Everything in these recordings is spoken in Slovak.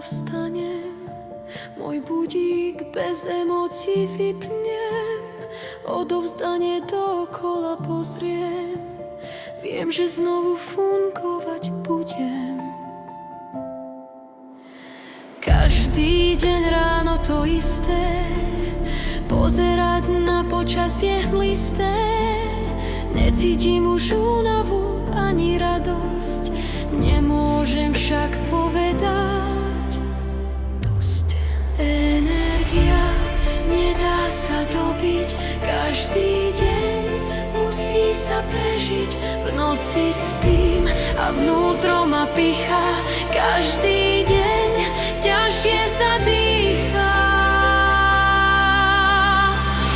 vstanem, môj budík bez emócií vypnem, odovzdanie dookola pozriem, viem, že znovu fungovať budem. Každý deň ráno to isté, pozerať na počasie hmlisté, necítim už únavu ani radosť, nemôžem však povedať dosť. Energia nedá sa dobiť, každý deň musí sa prežiť. V noci spím a vnútro ma pichá, každý deň ťažšie sa dýchá.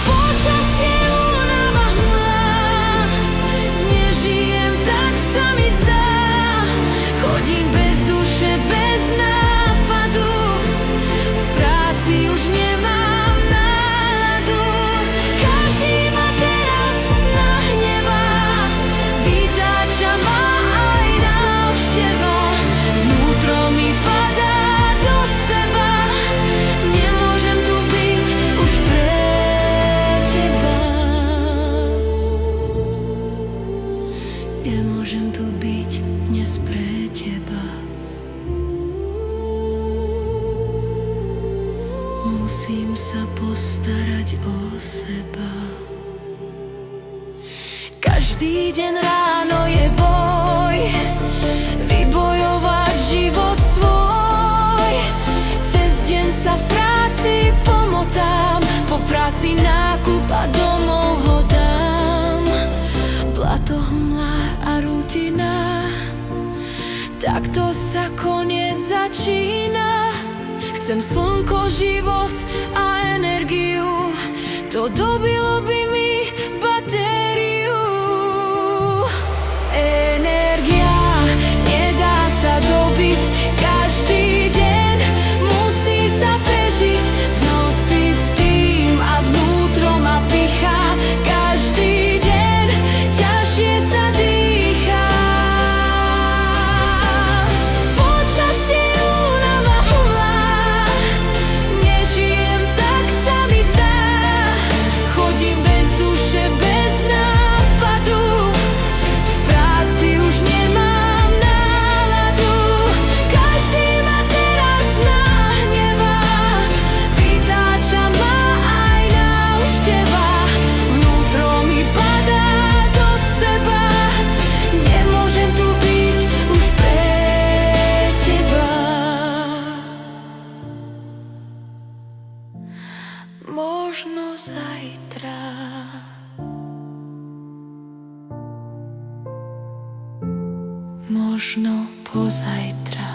Počasie, únava, hmla, nežijem, tak sa mi zdá. Chodím bez duše, bez nápadu, v práci už nemám náladu. Každý ma teraz nahnevá, vytáča ma aj návšteva. Vnútro mi padá do seba, nemôžem tu byť už pre teba. Nemôžem tu byť dnes pre teba. Musím sa postarať o seba. Každý deň ráno je boj, vybojovať život svoj. Cez deň sa v práci pomotám, po práci nákup a domov ho dám. Blato, hmla a rutina, takto sa koniec začína. Chcem slnko, život a energiu, to dobilo by mi batériu. Energia nedá sa dobiť, každý deň musí sa prežiť. V noci spím a vnútro ma pichá, každý deň ťažšie sa dýchá. Počasie, únava, hmla, nežijem, tak sa mi zdá. Chodím bez duše, bez nápadu, v práci už nemám náladu. Každý ma teraz nahnevá, vytáča ma aj návšteva. Vnútro mi padá do seba, nemôžem tu byť už pre teba. Možno zajtra, možno pozajtra.